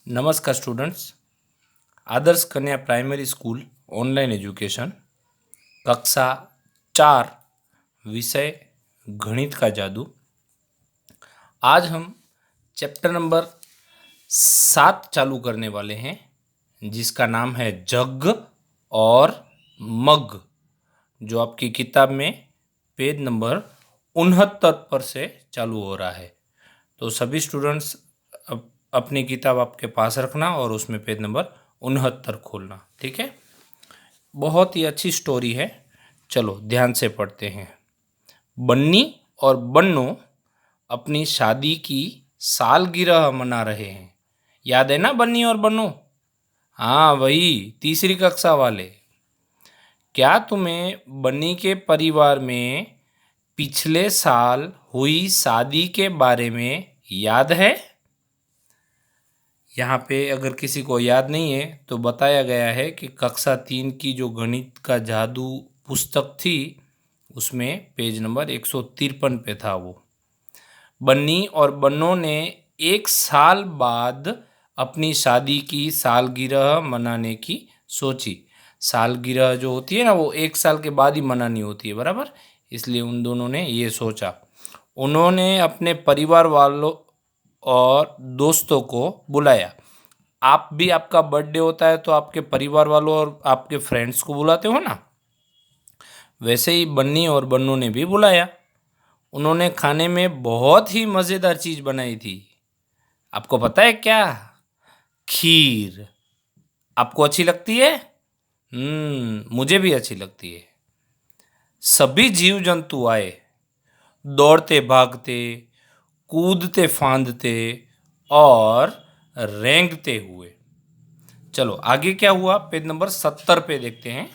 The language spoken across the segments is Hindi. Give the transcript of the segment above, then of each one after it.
नमस्कार स्टूडेंट्स। आदर्श कन्या प्राइमरी स्कूल ऑनलाइन एजुकेशन कक्षा 4 विषय गणित का जादू। आज हम चैप्टर नंबर 7 चालू करने वाले हैं, जिसका नाम है जग और मग, जो आपकी किताब में पेज नंबर 69 पर से चालू हो रहा है। तो सभी स्टूडेंट्स अपनी किताब आपके पास रखना और उसमें पेज नंबर 69 खोलना, ठीक है। बहुत ही अच्छी स्टोरी है, चलो ध्यान से पढ़ते हैं। बन्नी और बन्नो अपनी शादी की सालगिरह मना रहे हैं। याद है ना बन्नी और बन्नो? हाँ, वही तीसरी कक्षा वाले। क्या तुम्हें बन्नी के परिवार में पिछले साल हुई शादी के बारे में याद है? यहाँ पे अगर किसी को याद नहीं है तो बताया गया है कि कक्षा 3 की जो गणित का जादू पुस्तक थी, उसमें पेज नंबर 153 पे था वो। बन्नी और बन्नो ने 1 साल बाद अपनी शादी की सालगिरह मनाने की सोची। सालगिरह जो होती है ना, वो 1 साल के बाद ही मनानी होती है, बराबर। इसलिए उन दोनों ने ये सोचा। उन्होंने अपने परिवार वालों और दोस्तों को बुलाया। आप भी, आपका बर्थडे होता है तो आपके परिवार वालों और आपके फ्रेंड्स को बुलाते हो ना, वैसे ही बन्नी और बन्नू ने भी बुलाया। उन्होंने खाने में बहुत ही मज़ेदार चीज़ बनाई थी। आपको पता है क्या? खीर। आपको अच्छी लगती है? मुझे भी अच्छी लगती है। सभी जीव जंतु आए, दौड़ते भागते, कूदते फांदते और रेंगते हुए। चलो आगे क्या हुआ, पेज नंबर 70 पे देखते हैं।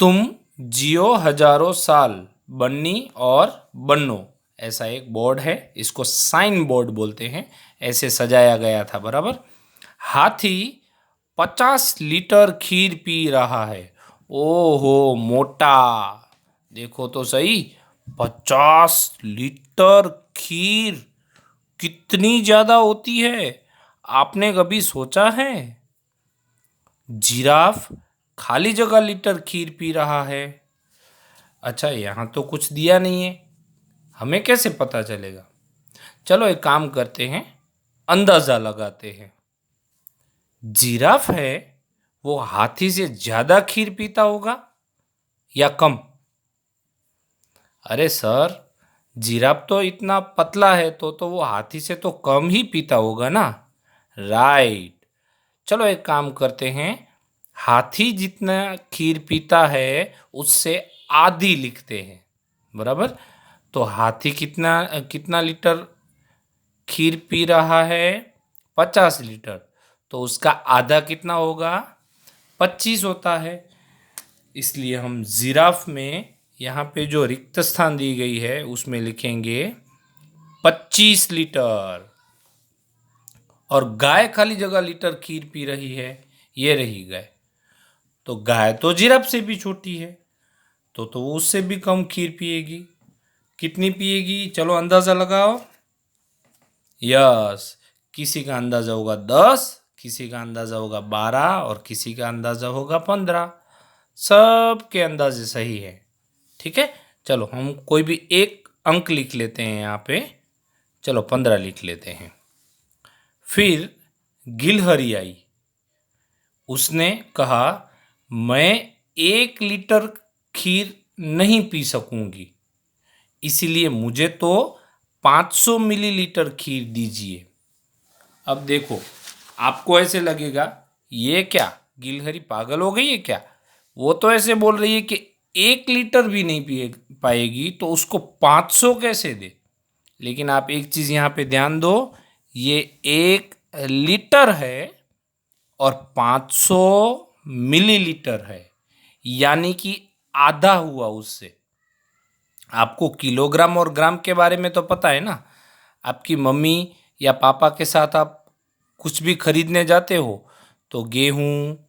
तुम जियो हजारों साल, बन्नी और बन्नो। ऐसा एक बोर्ड है, इसको साइन बोर्ड बोलते हैं। ऐसे सजाया गया था, बराबर। हाथी 50 लीटर खीर पी रहा है। ओहो मोटा, देखो तो सही, 50 लीटर खीर कितनी ज्यादा होती है, आपने कभी सोचा है? जिराफ खाली जगह लीटर खीर पी रहा है। अच्छा, यहाँ तो कुछ दिया नहीं है, हमें कैसे पता चलेगा? चलो एक काम करते हैं, अंदाजा लगाते हैं। जिराफ है, वो हाथी से ज्यादा खीर पीता होगा या कम? अरे सर, जिराफ तो इतना पतला है तो वो हाथी से तो कम ही पीता होगा ना। राइट। चलो एक काम करते हैं, हाथी जितना खीर पीता है उससे आधी लिखते हैं, बराबर। तो हाथी कितना कितना लीटर खीर पी रहा है? 50 लीटर। तो उसका आधा कितना होगा? 25 होता है। इसलिए हम जिराफ में यहाँ पे जो रिक्त स्थान दी गई है उसमें लिखेंगे 25 लीटर। और गाय खाली जगह लीटर खीर पी रही है, ये रही गाय। तो गाय तो जिराफ से भी छोटी है, तो वो उससे भी कम खीर पिएगी। कितनी पिएगी? चलो अंदाजा लगाओ। यस, किसी का अंदाजा होगा 10, किसी का अंदाजा होगा 12 और किसी का अंदाजा होगा 15। सबके अंदाजे सही है, ठीक है। चलो हम कोई भी एक अंक लिख लेते हैं यहाँ पे। चलो 15 लिख लेते हैं। फिर गिलहरी आई। उसने कहा, मैं 1 लीटर खीर नहीं पी सकूंगी, इसीलिए मुझे तो 500 मिलीलीटर खीर दीजिए। अब देखो, आपको ऐसे लगेगा ये क्या, गिलहरी पागल हो गई है क्या? वो तो ऐसे बोल रही है कि 1 लीटर भी नहीं पी पाएगी तो उसको 500 कैसे दे। लेकिन आप एक चीज़ यहाँ पे ध्यान दो, ये 1 लीटर है और 500 मिलीलीटर है, यानी कि आधा हुआ उससे। आपको किलोग्राम और ग्राम के बारे में तो पता है ना। आपकी मम्मी या पापा के साथ आप कुछ भी खरीदने जाते हो तो गेहूँ,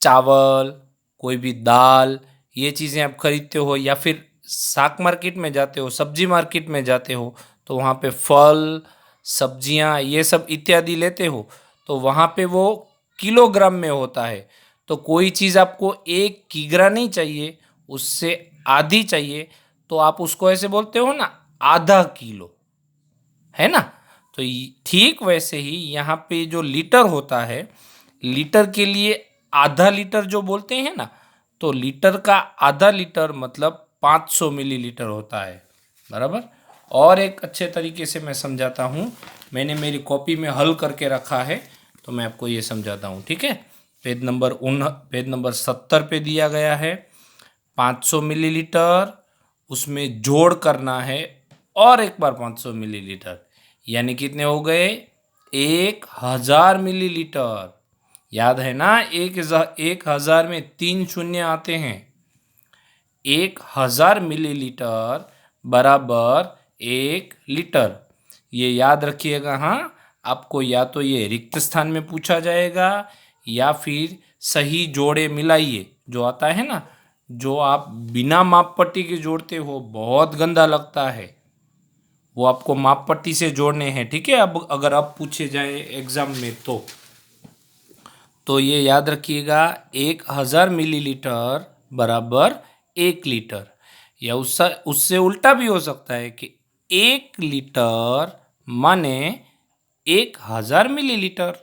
चावल, कोई भी दाल, ये चीज़ें आप खरीदते हो, या फिर शाक मार्केट में जाते हो, सब्जी मार्केट में जाते हो तो वहाँ पे फल, सब्जियां ये सब इत्यादि लेते हो तो वहाँ पे वो किलोग्राम में होता है। तो कोई चीज़ आपको 1 किग्रा नहीं चाहिए, उससे आधी चाहिए, तो आप उसको ऐसे बोलते हो ना, आधा किलो, है ना। तो ठीक वैसे ही यहाँ पे जो लीटर होता है, लीटर के लिए आधा लीटर जो बोलते हैं ना, तो लीटर का आधा लीटर मतलब 500 मिलीलीटर होता है, बराबर। और एक अच्छे तरीके से मैं समझाता हूँ, मैंने मेरी कॉपी में हल करके रखा है, तो मैं आपको ये समझाता हूँ, ठीक है। पेज नंबर 70 पे दिया गया है 500 मिलीलीटर, उसमें जोड़ करना है और एक बार 500 मिलीलीटर, यानी कितने हो गए, 1000 मिलीलीटर। याद है ना, 1000 में 3 शून्य आते हैं। 1000 मिलीलीटर बराबर 1 लीटर, ये याद रखिएगा। हाँ, आपको या तो ये रिक्त स्थान में पूछा जाएगा या फिर सही जोड़े मिलाइए जो आता है ना, जो आप बिना माप पट्टी के जोड़ते हो, बहुत गंदा लगता है, वो आपको माप पट्टी से जोड़ने हैं, ठीक है। अब अगर अब पूछे जाए एग्जाम में तो ये याद रखिएगा, 1000 मिलीलीटर बराबर 1 लीटर, या उससे उससे उल्टा भी हो सकता है कि 1 लीटर माने 1000 मिलीलीटर।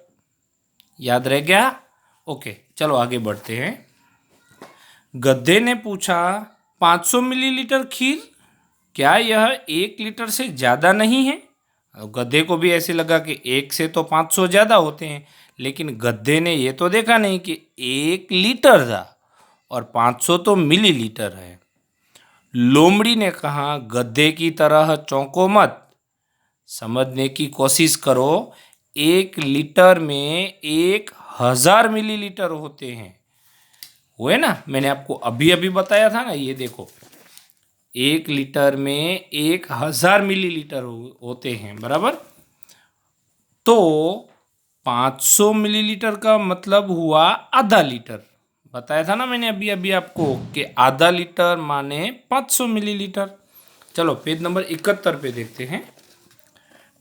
याद रह गया? ओके, चलो आगे बढ़ते हैं। गधे ने पूछा, 500 मिलीलीटर खीर, क्या यह 1 लीटर से ज़्यादा नहीं है? गधे को भी ऐसे लगा कि 1 से तो 500 ज़्यादा होते हैं, लेकिन गधे ने ये तो देखा नहीं कि 1 लीटर था और 500 तो मिलीलीटर है। लोमड़ी ने कहा, गधे की तरह चौंको मत, समझने की कोशिश करो, 1 लीटर में 1000 मिलीलीटर होते हैं। हुए ना, मैंने आपको अभी अभी बताया था ना, ये देखो, 1 लीटर में 1000 मिलीलीटर होते हैं, बराबर। तो 500 मिलीलीटर का मतलब हुआ आधा लीटर। बताया था ना मैंने अभी अभी आपको कि आधा लीटर माने 500 मिलीलीटर। चलो पेज नंबर 71 पे देखते हैं।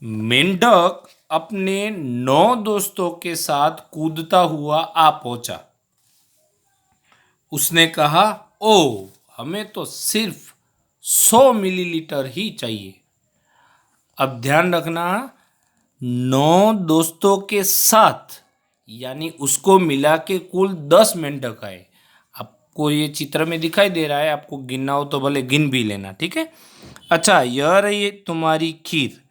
मेंढक अपने 9 दोस्तों के साथ कूदता हुआ आ पहुंचा। उसने कहा, ओ, हमें तो सिर्फ 100 मिलीलीटर ही चाहिए। अब ध्यान रखना, 9 दोस्तों के साथ, यानी उसको मिला के कुल 10 मेंढक आए। आपको ये चित्र में दिखाई दे रहा है, आपको गिनना हो तो भले गिन भी लेना, ठीक है। अच्छा, यह रही तुम्हारी खीर।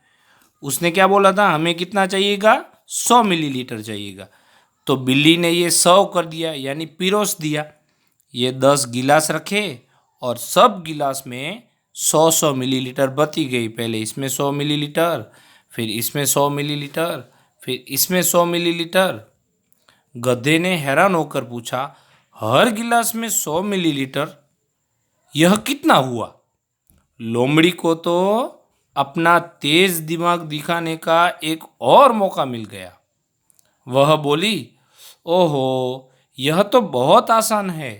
उसने क्या बोला था, हमें कितना चाहिएगा, 100 मिलीलीटर चाहिएगा। तो बिल्ली ने ये 100 कर दिया, यानी पिरोस दिया। ये 10 गिलास रखे और सब गिलास में 100 मिलीलीटर बती गई। पहले इसमें 100 मिलीलीटर, फिर इसमें 100 मिलीलीटर, फिर इसमें 100 मिलीलीटर। गधे ने हैरान होकर पूछा, हर गिलास में 100 मिलीलीटर, यह कितना हुआ? लोमड़ी को तो अपना तेज दिमाग दिखाने का एक और मौका मिल गया। वह बोली, ओहो, यह तो बहुत आसान है।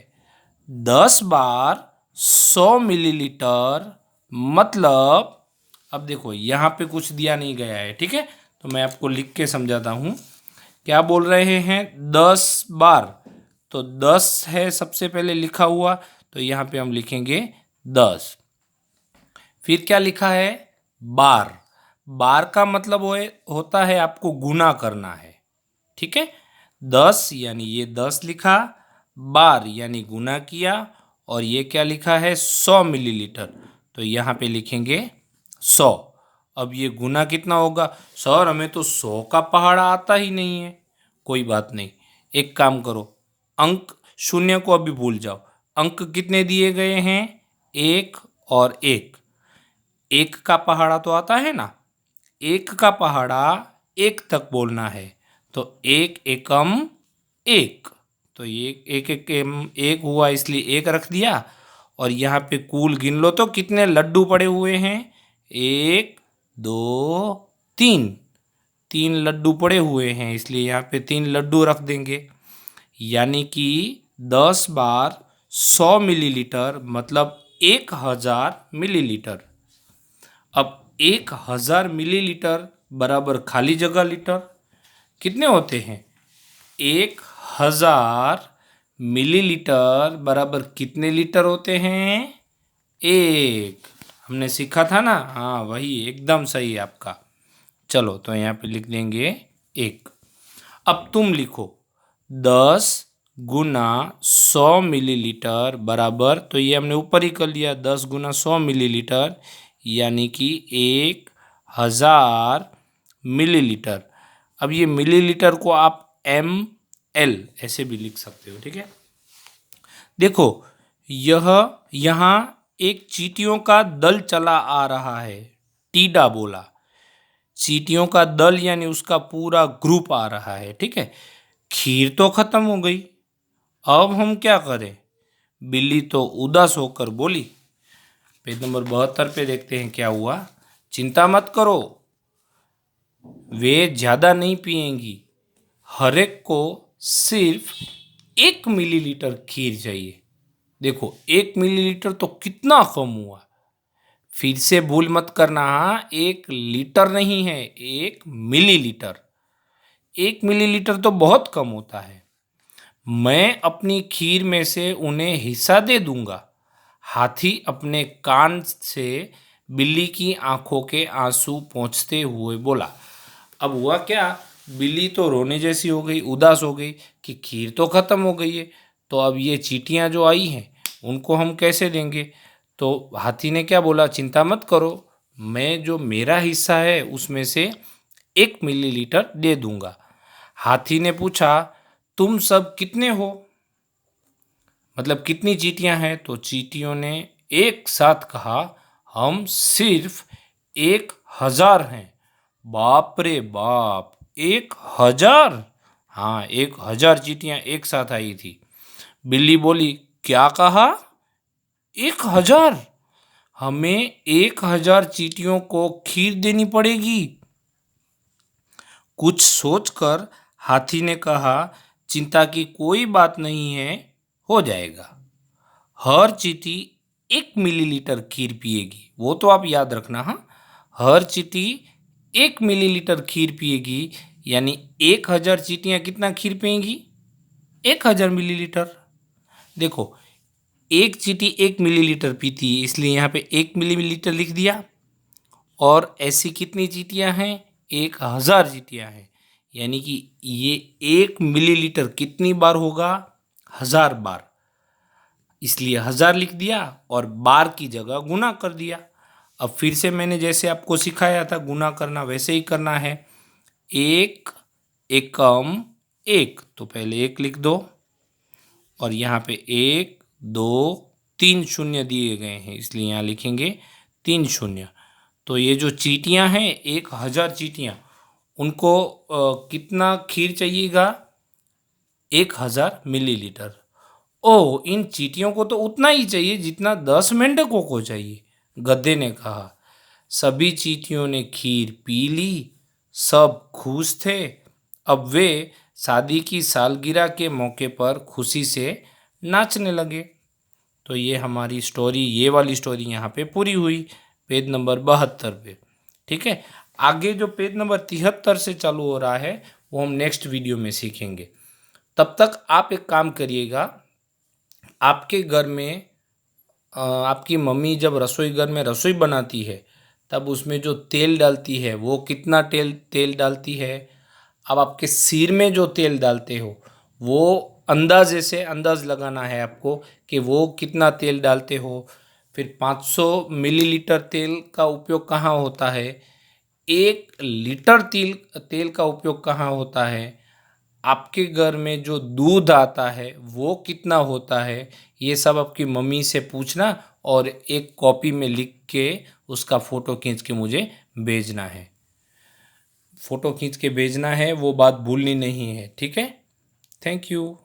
10 बार 100 मिलीलीटर मतलब, अब देखो यहाँ पे कुछ दिया नहीं गया है, ठीक है, तो मैं आपको लिख के समझाता हूँ। क्या बोल रहे हैं, 10 बार, तो 10 है सबसे पहले लिखा हुआ, तो यहाँ पे हम लिखेंगे 10। फिर क्या लिखा है, बार। बार का मतलब होता है आपको गुना करना है, ठीक है। 10 यानी ये 10 लिखा, बार यानी गुना किया, और ये क्या लिखा है, 100 मिलीलीटर, तो यहाँ पे लिखेंगे 100। अब ये गुना कितना होगा, सर हमें तो 100 का पहाड़ा आता ही नहीं है। कोई बात नहीं, एक काम करो, अंक शून्य को अभी भूल जाओ। अंक कितने दिए गए हैं, 1 और 1। 1 का पहाड़ा तो आता है ना, 1 का पहाड़ा 1 तक बोलना है, तो 1 एकम 1, तो ये 1 एकम 1 हुआ, इसलिए 1 रख दिया। और यहाँ पे कुल गिन लो तो कितने लड्डू पड़े हुए हैं, 1 2 3, 3 लड्डू पड़े हुए हैं, इसलिए यहाँ पे 3 लड्डू रख देंगे। यानी कि 10 बार 100 मिलीलीटर मतलब 1000 मिलीलीटर। अब 1000 मिलीलीटर बराबर खाली जगह लीटर। कितने होते हैं? 1000 मिलीलीटर बराबर कितने लीटर होते हैं? एक। हमने सीखा था ना, हाँ वही, एकदम सही है आपका। चलो तो यहाँ पे लिख देंगे 1। अब तुम लिखो 10 गुना 100 मिलीलीटर बराबर, तो ये हमने ऊपर ही कर लिया, 10 गुना 100 मिलीलीटर यानी कि 1000 मिलीलीटर। अब ये मिलीलीटर को आप ml ऐसे भी लिख सकते हो, ठीक है। देखो यह यहाँ एक चींटियों का दल चला आ रहा है, टीडा बोला। चींटियों का दल यानी उसका पूरा ग्रुप आ रहा है, ठीक है। खीर तो खत्म हो गई, अब हम क्या करें? बिल्ली तो उदास होकर बोली। पेज नंबर 72 पे देखते हैं क्या हुआ। चिंता मत करो, वे ज़्यादा नहीं पिएंगी, हर एक को सिर्फ 1 मिलीलीटर खीर चाहिए। देखो 1 मिलीलीटर तो कितना कम हुआ। फिर से भूल मत करना, हाँ 1 लीटर नहीं है, 1 मिलीलीटर। 1 मिलीलीटर तो बहुत कम होता है। मैं अपनी खीर में से उन्हें हिस्सा दे दूंगा। हाथी अपने कान से बिल्ली की आंखों के आंसू पोंछते हुए बोला। अब हुआ क्या? बिल्ली तो रोने जैसी हो गई, उदास हो गई कि खीर तो ख़त्म हो गई है, तो अब ये चींटियाँ जो आई हैं उनको हम कैसे देंगे? तो हाथी ने क्या बोला? चिंता मत करो, मैं जो मेरा हिस्सा है उसमें से 1 मिलीलीटर दे दूंगा। हाथी ने पूछा, तुम सब कितने हो? मतलब कितनी चींटियां हैं? तो चींटियों ने एक साथ कहा, हम सिर्फ 1000 हैं। बाप रे बाप, 1000? हाँ 1000 चींटियां एक साथ आई थी। बिल्ली बोली, क्या कहा? 1000? हमें 1000 चींटियों को खीर देनी पड़ेगी। कुछ सोचकर हाथी ने कहा, चिंता की कोई बात नहीं है, हो जाएगा। हर चींटी 1 मिलीलीटर खीर पिएगी, वो तो आप याद रखना। हाँ, हर चींटी 1 मिलीलीटर खीर पिएगी, यानी 1000 चींटियाँ कितना खीर पिएंगी? 1000 मिलीलीटर। देखो एक चींटी 1 मिलीलीटर पीती है, इसलिए यहाँ पे 1 मिलीलीटर लिख दिया। और ऐसी कितनी चींटियाँ हैं? 1000 चींटियाँ हैं, यानी कि ये 1 मिलीलीटर कितनी बार होगा? 1000 बार। इसलिए 1000 लिख दिया और बार की जगह गुना कर दिया। अब फिर से मैंने जैसे आपको सिखाया था गुना करना, वैसे ही करना है। 1 एकम 1, तो पहले 1 लिख दो और यहाँ पे 1 2 3 शून्य दिए गए हैं, इसलिए यहाँ लिखेंगे 3 शून्य। तो ये जो चींटियाँ हैं 1000 चींटियाँ, उनको कितना खीर चाहिएगा? 1000 मिलीलीटर। ओह, इन चींटियों को तो उतना ही चाहिए जितना 10 मेंढकों को चाहिए, गधे ने कहा। सभी चींटियों ने खीर पी ली, सब खुश थे। अब वे शादी की सालगिरह के मौके पर खुशी से नाचने लगे। तो ये हमारी स्टोरी, ये वाली स्टोरी यहाँ पे पूरी हुई, पेज नंबर 72 पे। ठीक है, आगे जो पेज नंबर 73 से चालू हो रहा है वो हम नेक्स्ट वीडियो में सीखेंगे। तब तक आप एक काम करिएगा, आपके घर में आपकी मम्मी जब रसोई घर में रसोई बनाती है तब उसमें जो तेल डालती है वो कितना तेल डालती है? अब आपके सिर में जो तेल डालते हो वो अंदाजे से अंदाज लगाना है आपको कि वो कितना तेल डालते हो। फिर 500 मिलीलीटर तेल का उपयोग कहाँ होता है? 1 लीटर तेल का उपयोग कहाँ होता है? आपके घर में जो दूध आता है वो कितना होता है? ये सब आपकी मम्मी से पूछना और एक कॉपी में लिख के उसका फ़ोटो खींच के मुझे भेजना है। फ़ोटो खींच के भेजना है, वो बात भूलनी नहीं है, ठीक है। Thank you.